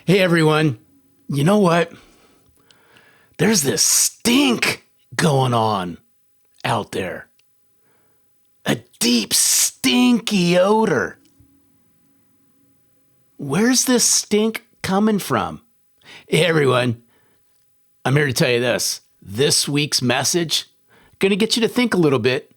Hey everyone, you know what? There's this stink going on out there. A deep, stinky odor. Where's this stink coming from? Hey everyone, I'm here to tell you this. This week's message gonna get you to think a little bit.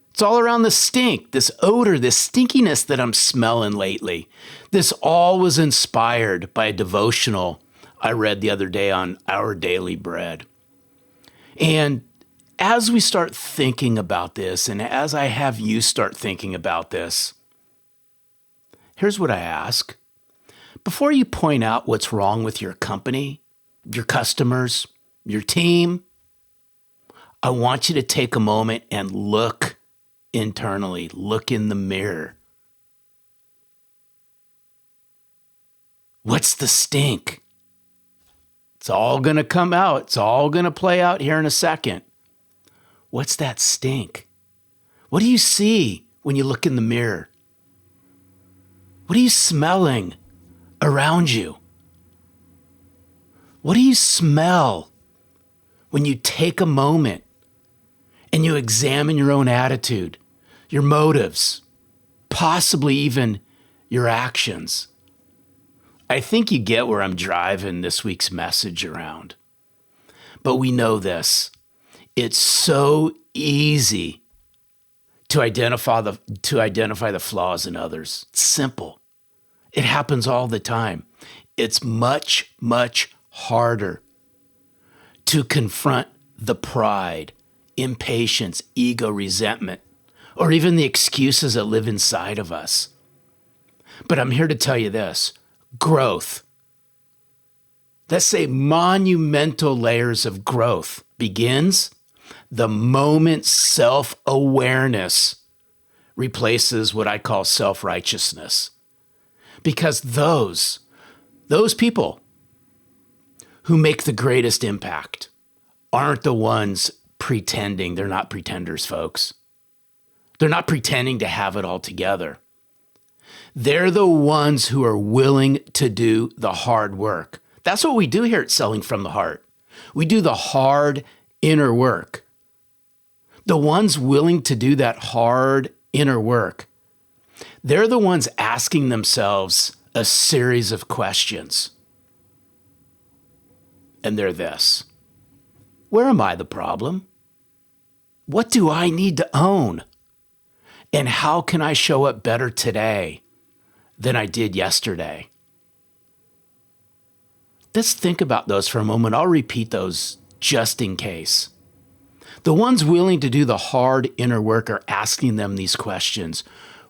It's all around the stink, this odor, this stinkiness that I'm smelling lately. This all was inspired by a devotional I read the other day on Our Daily Bread. And as we start thinking about this, and as I have you start thinking about this, here's what I ask. Before you point out what's wrong with your company, your customers, your team, I want you to take a moment and look internally, look in the mirror. What's the stink? It's all going to come out. It's all going to play out here in a second. What's that stink? What do you see when you look in the mirror? What are you smelling around you? What do you smell when you take a moment and you examine your own attitude, your motives, possibly even your actions? I think you get where I'm driving this week's message around. But we know this. It's so easy to identify the flaws in others. It's simple. It happens all the time. It's much, much harder to confront the pride, impatience, ego, resentment, or even the excuses that live inside of us. But I'm here to tell you this. Growth. Let's say monumental layers of growth begins the moment self-awareness replaces what I call self-righteousness. Because those people who make the greatest impact aren't the ones pretending. They're not pretenders, folks. They're not pretending to have it all together. They're the ones who are willing to do the hard work. That's what we do here at Selling from the Heart. We do the hard inner work. The ones willing to do that hard inner work, they're the ones asking themselves a series of questions. And they're this. Where am I the problem? What do I need to own? And how can I show up better today than I did yesterday? Let's think about those for a moment. I'll repeat those just in case. The ones willing to do the hard inner work are asking them these questions.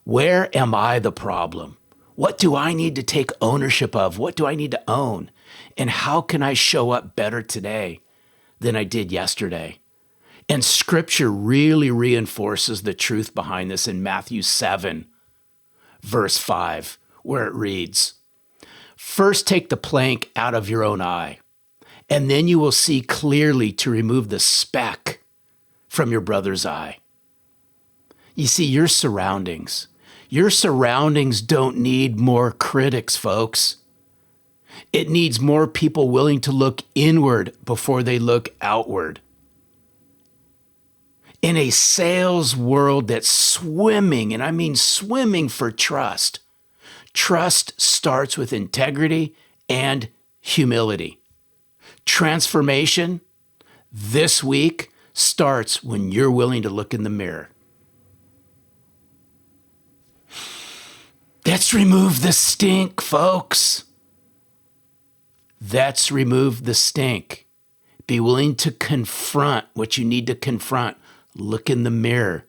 Where am I the problem? What do I need to take ownership of? What do I need to own? And how can I show up better today than I did yesterday? And Scripture really reinforces the truth behind this in Matthew 7, verse 5, where it reads, "First take the plank out of your own eye, and then you will see clearly to remove the speck from your brother's eye." You see, your surroundings don't need more critics, folks. It needs more people willing to look inward before they look outward. In a sales world that's swimming, and I mean swimming for trust, trust starts with integrity and humility. Transformation this week starts when you're willing to look in the mirror. Let's remove the stink, folks. Let's remove the stink. Be willing to confront what you need to confront. Look in the mirror.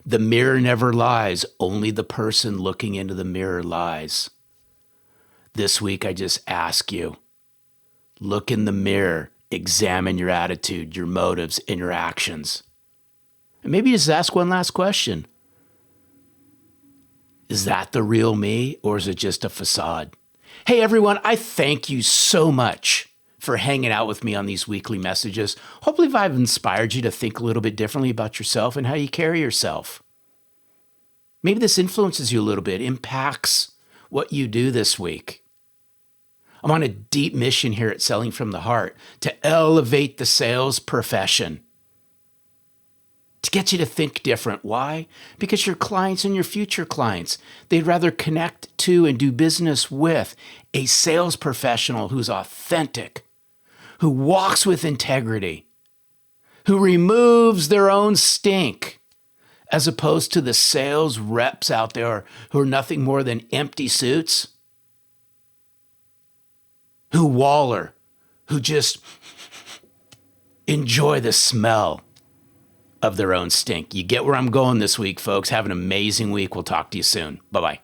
The mirror never lies. Only the person looking into the mirror lies. This week, I just ask you, look in the mirror, examine your attitude, your motives, and your actions. And maybe just ask one last question. Is that the real me, or is it just a facade? Hey, everyone, I thank you so much for hanging out with me on these weekly messages. Hopefully I've inspired you to think a little bit differently about yourself and how you carry yourself. Maybe this influences you a little bit, impacts what you do this week. I'm on a deep mission here at Selling from the Heart to elevate the sales profession, to get you to think different. Why? Because your clients and your future clients, they'd rather connect to and do business with a sales professional who's authentic, who walks with integrity, who removes their own stink, as opposed to the sales reps out there who are nothing more than empty suits, who waller, who just enjoy the smell of their own stink. You get where I'm going this week, folks. Have an amazing week. We'll talk to you soon. Bye-bye.